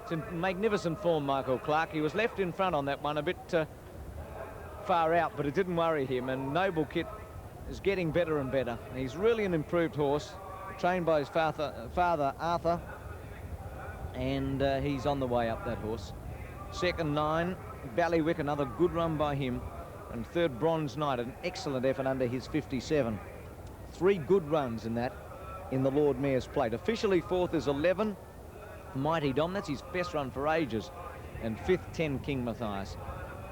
It's in magnificent form, Michael Clark. He was left in front on that one, a bit far out, but it didn't worry him. And Noble Kit is getting better and better. He's really an improved horse, trained by his father Arthur, and he's on the way up, that horse. Second, 9, Ballywick, another good run by him. And third, Bronze Knight, an excellent effort under his 57. 3 good runs in that, in the Lord Mayor's Plate. Officially fourth is 11, Mighty Dom. That's his best run for ages. And fifth, 10, King Matthias.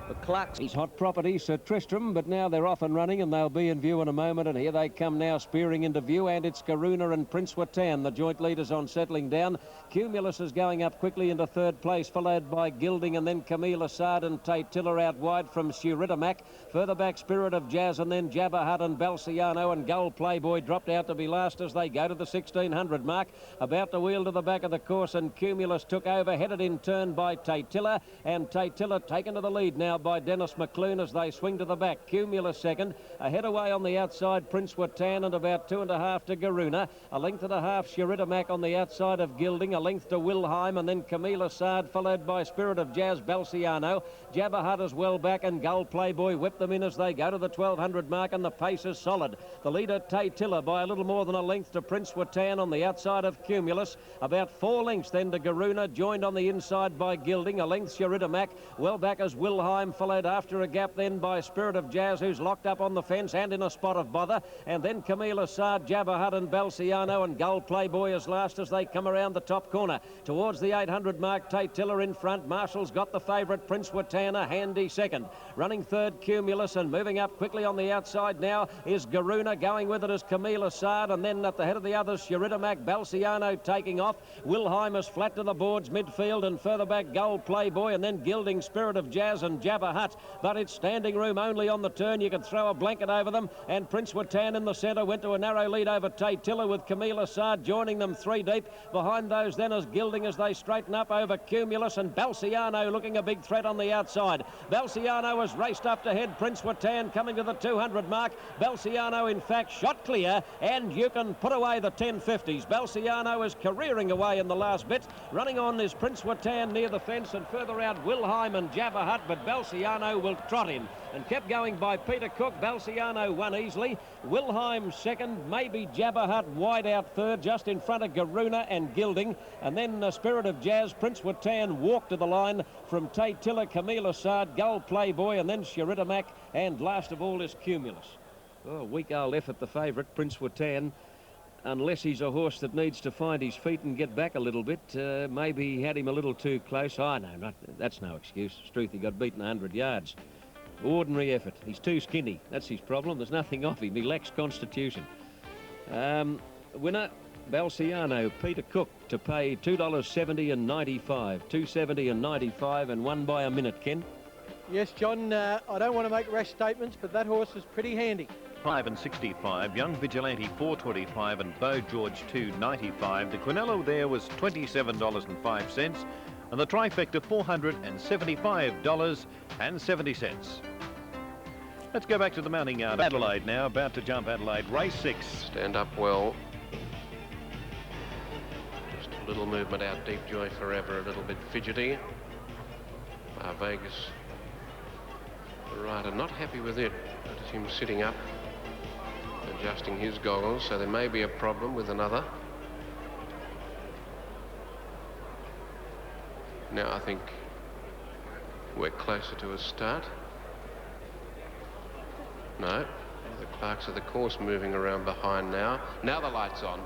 But Clark's his hot property, Sir Tristram, but now they're off and running and they'll be in view in a moment, and here they come now spearing into view, and it's Karuna and Prince Watan, the joint leaders, on settling down. Cumulus is going up quickly into third place, followed by Gilding, and then Camille Assad and Tate Tiller out wide from Shiritamak. Further back, Spirit of Jazz, and then Jabba Hutt and Balciano, and Gull Playboy dropped out to be last as they go to the 1600 mark. About to wheel to the back of the course, and Cumulus took over, headed in turn by Tate Tiller, and Tate Tiller taken to the lead now by Dennis McClune as they swing to the back. Cumulus second, ahead away on the outside Prince Watan, and about 2.5 to Garuna. A length and a half Shiritamak on the outside of Gilding, a length to Wilhelm, and then Camille Assad followed by Spirit of Jazz, Balciano. Jabba Hutt is well back, and Gull Playboy whip them in as they go to the 1200 mark, and the pace is solid. The leader Tate Tiller by a little more than a length to Prince Watan on the outside of Cumulus. About 4 lengths then to Garuna, joined on the inside by Gilding, a length Shiritamak. Well back as Wilhelm, followed after a gap then by Spirit of Jazz, who's locked up on the fence and in a spot of bother. And then Camille Assad, Jabba Hutt and Balciano, and Gull Playboy as last as they come around the top corner. Towards the 800 mark, Tate Tiller in front. Marshall's got the favourite, Prince Watan, a handy second. Running third, Cumulus, and moving up quickly on the outside now is Garuna. Going with it is Camille Assad, and then at the head of the others, Shiritamak, Balciano taking off. Wilhelm is flat to the boards midfield, and further back, Gull Playboy, and then Gilding, Spirit of Jazz and Jabba Hutt. But it's standing room only on the turn. You can throw a blanket over them, and Prince Watan in the centre went to a narrow lead over Tate Tiller, with Camille Assad joining them 3 deep. Behind those then is Gilding as they straighten up over Cumulus, and Balciano looking a big threat on the outside. Balciano has raced up to head Prince Watan coming to the 200 mark. Balciano in fact shot clear, and you can put away the 1050s. Balciano is careering away in the last bit. Running on is Prince Watan near the fence, and further out Wilhelm and Jabba Hutt, but Balciano will trot him, and kept going by Peter Cook. Balciano won easily. Wilhelm second, maybe Jabba Hutt wide out third, just in front of Garuna and Gilding. And then Spirit of Jazz, Prince Watan walked to the line from Tate Tiller, Camille Assad, Gull Playboy, and then Shiritamak, and last of all is Cumulus. Oh, weak old effort, the favourite, Prince Watan. Unless he's a horse that needs to find his feet and get back a little bit. Maybe he had him a little too close. Oh, no, that's no excuse. Struth, he got beaten 100 yards. Ordinary effort. He's too skinny. That's his problem. There's nothing off him. He lacks constitution. Winner, Balciano, Peter Cook, to pay $2.70 and 95. $2.70 and 95, and won by a minute, Ken. Yes, John, I don't want to make rash statements, but that horse is pretty handy. 5 and 65, Young Vigilante 425, and Beau George 295. The Quinello there was $27.05, and the trifecta $475.70. Let's go back to the mounting yard. Adelaide now, about to jump Adelaide, race 6. Stand up well. Just a little movement out deep, Joy Forever, a little bit fidgety. Vegas, the rider, not happy with it. Notice him sitting up, adjusting his goggles, so there may be a problem with another. Now I think we're closer to a start. No, the clerks of the course moving around behind now. Now the light's on.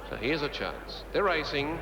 So here's a chance. They're racing.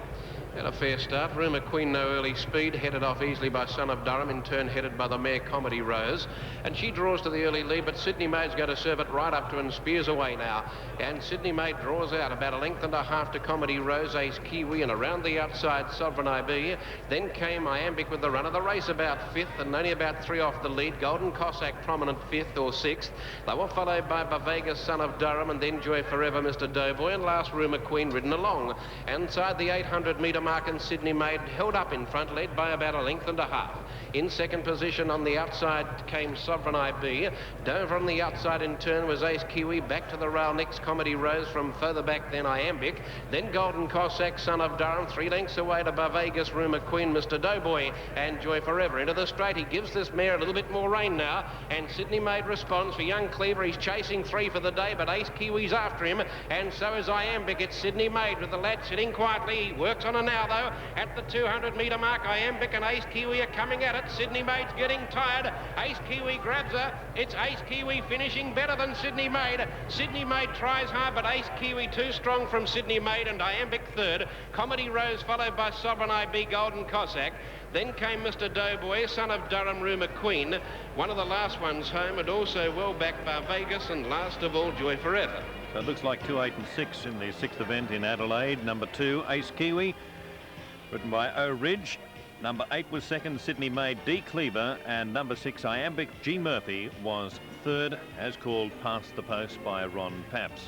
And a fair start. Rumour Queen, no early speed, headed off easily by Son of Durham, in turn headed by the mare Comedy Rose. And she draws to the early lead, but Sydney Maid's going to serve it right up to and spears away now. And Sydney Maid draws out about a length and a half to Comedy Rose, Ace Kiwi, and around the outside Sovereign IB. Then came Iambic with the runner. The race about 5th, and only about 3 off the lead. Golden Cossack prominent 5th or 6th. They were followed by Bavagas, Son of Durham, and then Joy Forever, Mr. Doughboy, and last Rumour Queen ridden along. Inside the 800 metre mark, and Sydney Maid held up in front, led by about a length and a half. In second position on the outside came Sovereign IB. Dover on the outside in turn was Ace Kiwi. Back to the rail next Comedy Rose. From further back then Iambic. Then Golden Cossack, Son of Durham. 3 lengths away to Barvegas, Rumour Queen, Mr. Doughboy and Joy Forever. Into the straight. He gives this mare a little bit more rein now. And Sydney Maid responds for Young Cleaver. He's chasing 3 for the day, but Ace Kiwi's after him. And so is Iambic. It's Sydney Maid with the lad sitting quietly. He works on her now, though. At the 200-metre mark, Iambic and Ace Kiwi are coming at it. Sydney Maid's getting tired. Ace Kiwi grabs her. It's Ace Kiwi finishing better than Sydney Maid. Sydney Maid tries hard, but Ace Kiwi too strong from Sydney Maid, and Iambic third. Comedy Rose followed by Sovereign IB, Golden Cossack. Then came Mr. Doughboy, Son of Durham, Rumour Queen. One of the last ones home, and also well back Barvegas, and last of all, Joy Forever. So it looks like 2, 8 and 6 in the 6th event in Adelaide. Number 2, Ace Kiwi, written by O Ridge. Number 8 was second, Sydney Maid, D Cleaver, and number 6, Iambic G Murphy, was third, as called past the post by Ron Paps.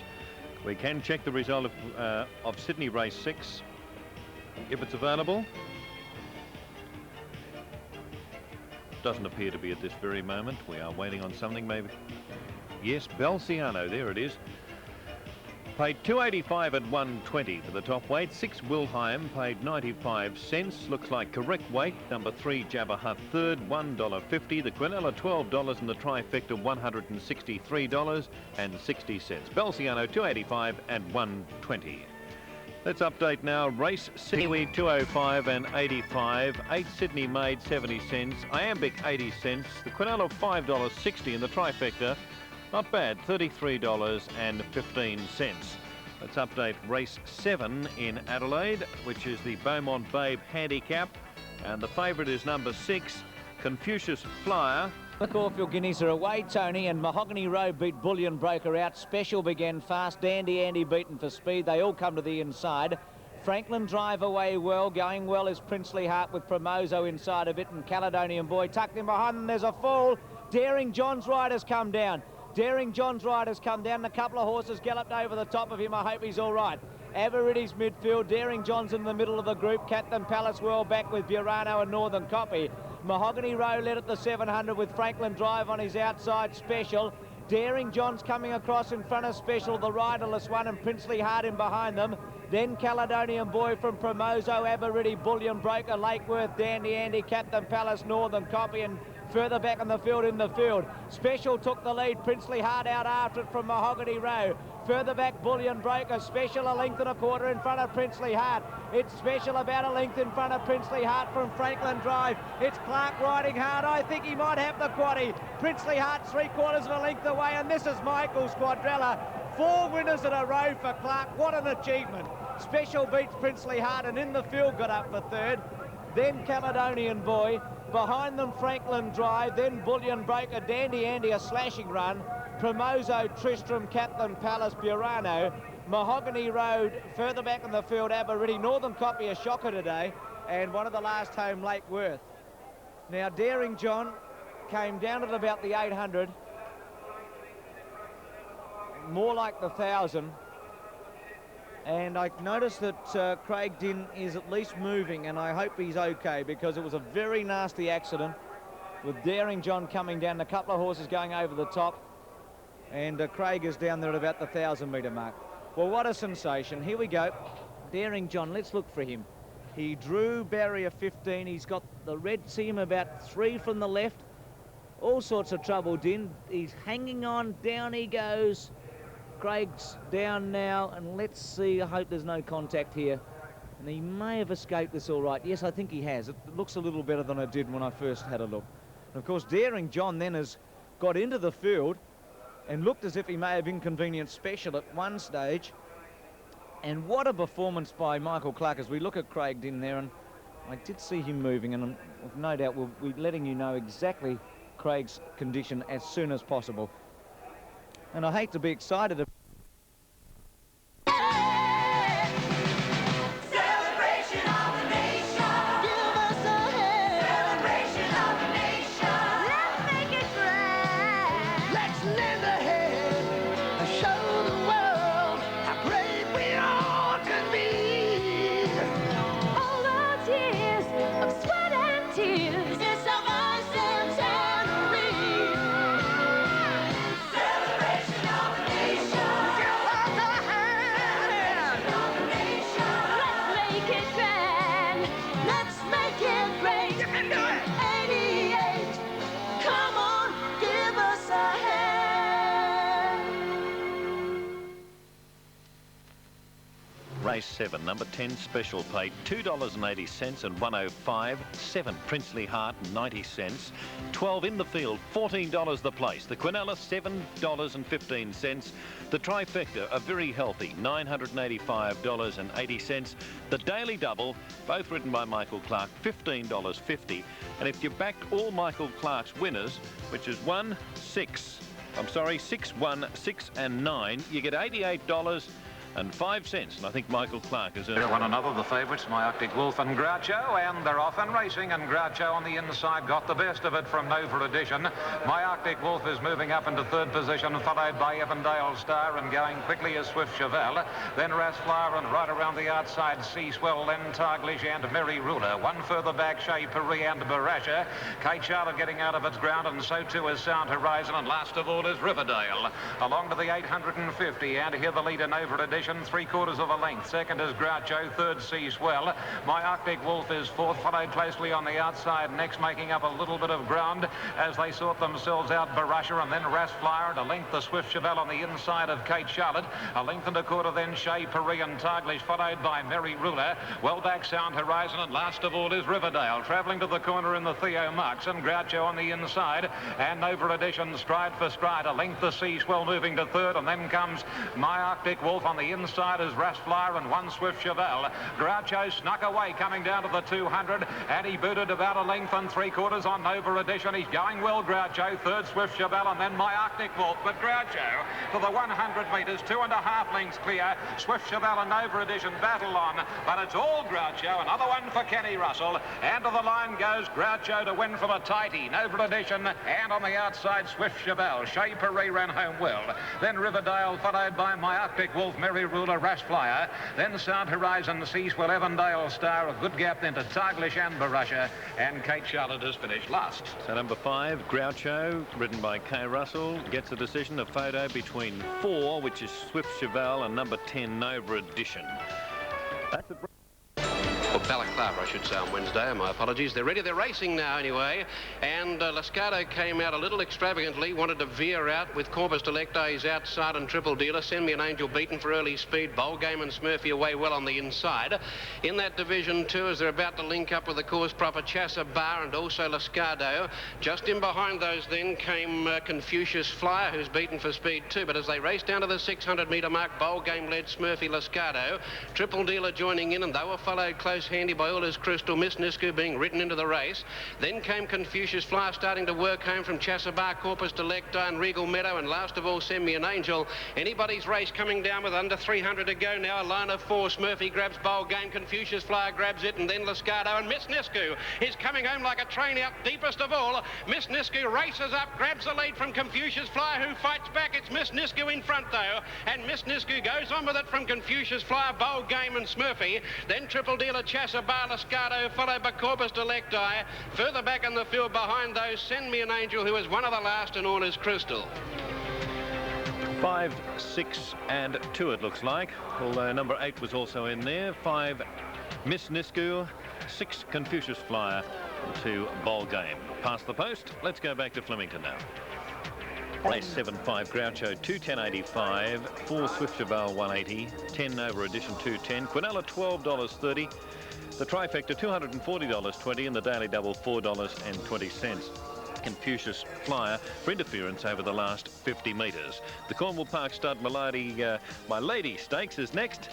We can check the result of Sydney Race 6, if it's available. Doesn't appear to be at this very moment. We are waiting on something, maybe. Yes, Belciano, there it is. Paid $2.85 at 120 for the top weight. 6 Wilhelm paid 95 cents. Looks like correct weight. Number 3 Jabba Hutt third, $1.50. The Quinella $12 and the trifecta $163.60. Belciano $2.85 and 120. Let's update now. Race Sydney 205 and 85. 8 Sydney Maid 70 cents. Iambic 80 cents. The Quinella $5.60 and the trifecta, not bad, $33.15. Let's update race 7 in Adelaide, which is the Beaumont Babe Handicap. And the favourite is number 6, Confucius Flyer. The Caulfield Guineas are away, Tony, and Mahogany Row beat Bullion Broker out. Special began fast. Dandy Andy beaten for speed. They all come to the inside. Franklin Drive away well. Going well is Princely Heart with Promoso inside of it, and Caledonian Boy tucked in behind them. There's a fall. Daring John's rider's come down. Daring John's rider's come down, and a couple of horses galloped over the top of him. I hope he's all right. Averity's midfield. Daring John's in the middle of the group. Captain Palace well back with Burano and Northern Copy. Mahogany Row led at the 700 with Franklin Drive on his outside. Special. Daring John's coming across in front of Special, the riderless one, and Princely Heart in behind them. Then Caledonian Boy from Promoso, Aberity, Bullion Broker, Lakeworth, Dandy Andy, Captain Palace, Northern Copy, and further back in the field. Special took the lead. Princely Heart out after it from Mahogany Row. Further back, Bullion Broker. Special a length and a quarter in front of Princely Heart. It's Special about a length in front of Princely Heart from Franklin Drive. It's Clark riding hard. I think he might have the quaddie. Princely Heart 3/4 of a length away, and this is Michael's Quadrella. 4 winners in a row for Clark. What an achievement. Special beats Princely Heart, and in the field got up for third. Then Caledonian Boy. Behind them, Franklin Drive, then Bullion Broker, Dandy Andy, a slashing run. Promoso, Tristram, Captain Palace, Burano. Mahogany Road, further back in the field, Aberity. Northern Copy, a shocker today. And one of the last home, Lakeworth. Now, Daring John came down at about the 800. More like the 1,000. And I noticed that Craig Dinn is at least moving, and I hope he's okay, because it was a very nasty accident with Daring John coming down, a couple of horses going over the top, and Craig is down there at about the 1,000-metre mark. Well, what a sensation. Here we go. Daring John, let's look for him. He drew barrier 15. He's got the red seam about 3 from the left. All sorts of trouble, Dinn. He's hanging on. Down he goes. Craig's down now, and let's see. I hope there's no contact here. And he may have escaped this all right. Yes, I think he has. It looks a little better than it did when I first had a look. And of course, Daring John then has got into the field and looked as if he may have inconvenienced Special at one stage. And what a performance by Michael Clark as we look at Craig Dinn there. And I did see him moving, and no doubt we'll be letting you know exactly Craig's condition as soon as possible. And I hate to be excited about All those years of sweat and tears. It's so Race 7, number 10 Special Plate, $2.80 and 105. 7 Princely Heart, 90 cents. 12 in the field, $14 the place. The Quinella, $7.15. The Trifecta, a very healthy $985.80. The Daily Double, both written by Michael Clark, $15.50. And if you backed all Michael Clark's winners, which is 6, 1, 6 and 9, you get $88.05. And I think Michael Clark is One another, the favourites, My Arctic Wolf and Groucho, and they're off and racing, and Groucho on the inside got the best of it from Nova Edition. My Arctic Wolf is moving up into third position, followed by Evandale Star, and going quickly as Swift Chevelle. Then Rasflower, and right around the outside, Sea Swell, then Targlish and Merry Ruler. One further back, Shea Paris and Barasha. Kate Charlotte getting out of its ground, and so too is Sound Horizon, and last of all is Riverdale. Along to the 850, and here the leader, Nova Edition. 3/4 of a length. Second is Groucho. Third, Sea Swell. My Arctic Wolf is fourth, followed closely on the outside. Next, making up a little bit of ground as they sort themselves out, Barasha, and then Rasflower. And a length, the Swift Chevelle on the inside of Kate Charlotte. A length and a quarter, then Shea Paris and Targlish, followed by Merry Ruler. Well back, Sound Horizon, and last of all is Riverdale. Travelling to the corner in the Theo Marks, and Groucho on the inside. And Nova Edition, stride for stride. A length, the Sea Swell moving to third, and then comes My Arctic Wolf on the inside is Rasflower and one Swift Chevelle. Groucho snuck away coming down to the 200, and he booted about a length and 3/4 on Nova Edition. He's going well, Groucho. Third, Swift Chevelle, and then My Arctic Wolf. But Groucho to the 100 metres, 2.5 lengths clear. Swift Chevelle and Nova Edition battle on, but it's all Groucho. Another one for Kenny Russell, and to the line goes Groucho to win from a tighty. Nova Edition, and on the outside, Swift Chevelle. Shea Paris ran home well. Then Riverdale, followed by My Arctic Wolf, Merry Ruler, Rasflower. Then Sound Horizon, Sea Swell, Evandale Star. A good gap then to Targlish and Barasha, and Kate Charlotte has finished last. So number 5, Groucho, ridden by K. Russell, gets a decision. A photo between 4, which is Swift Chevelle, and number 10, Nova Edition. That's it. Or Balaclava, I should say, on Wednesday. My apologies. They're ready. They're racing now anyway. And Lascado came out a little extravagantly, wanted to veer out with Corpus Delecta's outside and Triple Dealer. Send Me an Angel beaten for early speed. Bowl Game and Smurfy away well on the inside. In that division too, as they're about to link up with the course proper, Chassa Bar and also Lascado. Just in behind those then came Confucius Flyer, who's beaten for speed too. But as they race down to the 600-metre mark, Bowl Game led Smurfy, Lascado. Triple Dealer joining in, and they were followed close handy by Ulla's Crystal, Miss Nisku being ridden into the race. Then came Confucius Flyer starting to work home from Chassabar, Corpus Delecta and Regal Meadow, and last of all Send Me an Angel. Anybody's race coming down with under 300 to go now. A line of 4. Smurfy grabs Bowl Game, Confucius Flyer grabs it, and then Lascado, and Miss Nisku is coming home like a train out deepest of all. Miss Nisku races up, grabs the lead from Confucius Flyer, who fights back. It's Miss Nisku in front though, and Miss Nisku goes on with it from Confucius Flyer, Bowl Game and Smurfy. Then Triple Dealer, Chassabar, Lascado, followed by Corpus Delecti. Further back in the field behind those, Send Me an Angel, who is one of the last, and Orna's Crystal. 5, 6 and 2 it looks like, although number 8 was also in there. 5, Miss Nisku. 6, Confucius Flyer. 2, Bowl Game. Past the post, let's go back to Flemington now. Race 7, 5, Groucho, 210.85, 4, Swift Chevelle, 180, 10, Nova Edition, 210, Quinella, $12.30, the Trifecta, $240.20, and the Daily Double, $4.20. Confucius Flyer for interference over the last 50 metres. The Cornwall Park Stud My Lady Stakes is next.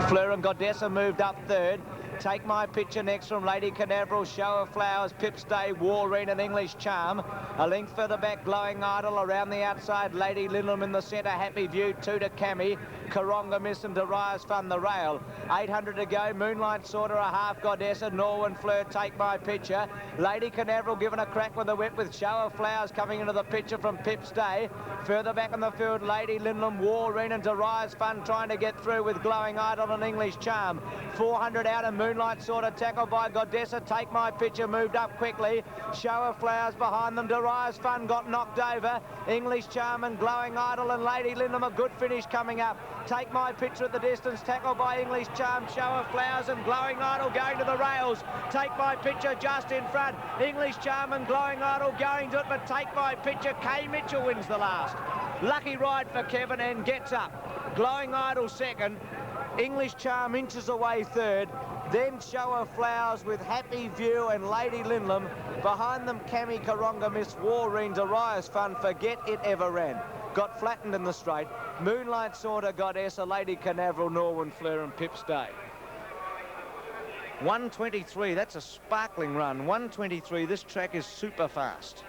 Fleur and Godessa moved up third. Take My Picture next from Lady Canaveral, Show of Flowers, Pip's Day, Walreen and English Charm. A length further back, Glowing Idol. Around the outside, Lady Lindlam in the centre, Happy View, 2 to Cami. Karonga Miss and Darius Fun the rail. 800 to go, Moonlight Sorter, a half Godessa, Norwin Fleur, Take My Picture. Lady Canaveral given a crack with the whip with Show of Flowers coming into the picture from Pip's Day. Further back in the field, Lady Lindlam, Walreen and Darius Fun trying to get through with Glowing Idol and English Charm. 400 out and Moonlight Sorter tackled by Godessa. Take My Picture moved up quickly. Show of Flowers behind them. Darius Fun got knocked over. English Charm and Glowing Idol and Lady Lindlam, a good finish coming up. Take My Picture at the distance, tackled by English Charm, Show of Flowers and Glowing Idol going to the rails. Take My Picture just in front. English Charm and Glowing Idol going to it, but Take My Picture, Kay Mitchell wins the last. Lucky ride for Kevin and gets up. Glowing Idol second. English Charm inches away third. Then Show of Flowers with Happy View and Lady Linlam. Behind them, Cami Karonga, Miss Warreen, Darius Fun, Forget It Ever Ran. Got flattened in the straight. Moonlight Saunter, Goddess, Lady Canaveral, Norwin Flair and Pip's Day. 1:23, that's a sparkling run. 1:23, this track is super fast.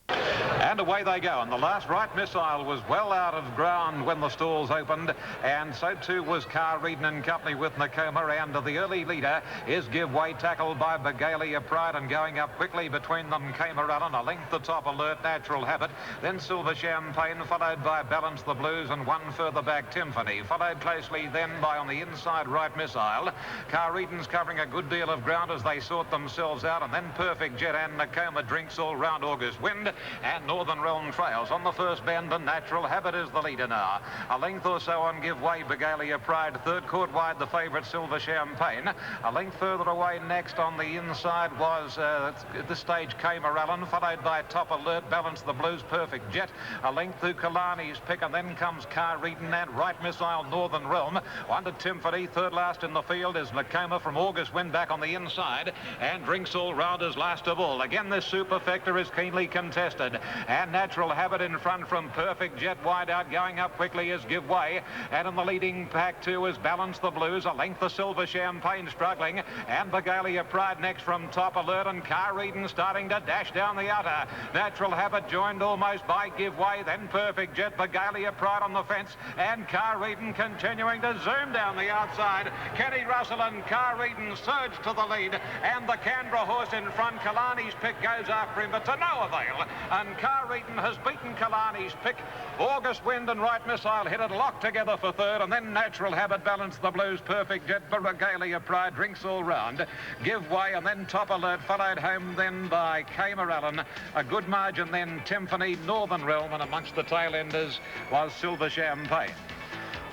And away they go, and the last right missile was well out of ground when the stalls opened, and so too was Carr Reedon and company with Nakoma, and the early leader is Give Way, tackled by Begalia Pride, and going up quickly between them came a run, a length the top, Alert, Natural Habit, then Silver Champagne, followed by Balance the Blues, and one further back, Timpany, followed closely then by on the inside right missile. Carr Reedon's covering a good deal of ground as they sort themselves out, and then Perfect Jet and Nakoma Drinks all round August Wind, and Northern Realm trails on the first bend, and Natural Habit is the leader now. A length or so on Give Way, Begalia Pride, third court wide the favourite Silver Champagne. A length further away next on the inside was at this stage Camerallen, followed by Top Alert, Balance the Blues, Perfect Jet. A length through Kalani's Pick, and then comes Carr Reedon and Right Missile, Northern Realm. One to Timpany, third last in the field is Nakoma from August Wind back on the inside, and Drinks All Rounders last of all. Again, this superfecta is keenly contested, and Natural Habit in front from Perfect Jet. Wide out, going up quickly is Give Way, and in the leading pack too is Balance the Blues. A length the Silver Champagne struggling, and Begalia Pride next from Top Alert, and Carr Reedon starting to dash down the outer. Natural Habit joined almost by Give Way, then Perfect Jet, Begalia Pride on the fence, and Carr Reedon continuing to zoom down the outside. Kenny Russell and Carr Reedon surge to the lead, and the Canberra horse in front, Kalani's Pick, goes after him, but to no avail, and Carr Reedon has beaten Kalani's Pick. August Wind and Right Missile hit it locked together for third, and then Natural Habit, Balance the Blues, Perfect Jet, Begalia Pride, Drinks all round. Give Way, and then Top Alert, followed home then by Camerallen. A good margin then Timpany, Northern Realm, and amongst the tail enders was Silver Champagne.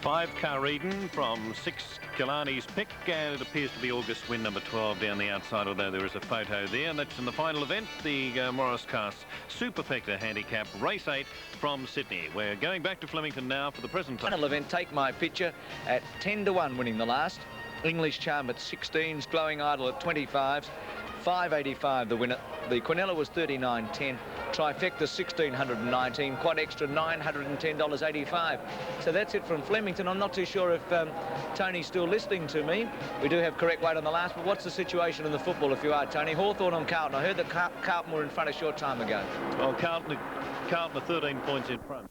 5 Carr Reedon from 6 Kalani's Pick, and it appears to be August Wind number 12 down the outside, although there is a photo there. And that's in the final event, the Morris Cast Superfecta Handicap Race 8 from Sydney. We're going back to Flemington now for the present time. Final event, Take My Picture at 10-1 winning the last. English Charm at 16s, Glowing Idol at 25s. 585 the winner. The Quinella was 39.10. Trifecta 1619. Quad Extra $910.85. So that's it from Flemington. I'm not too sure if Tony's still listening to me. We do have correct weight on the last, but what's the situation in the football if you are, Tony? Hawthorn on Carlton. I heard that Carlton were in front a short time ago. Well, Carlton are 13 points in front.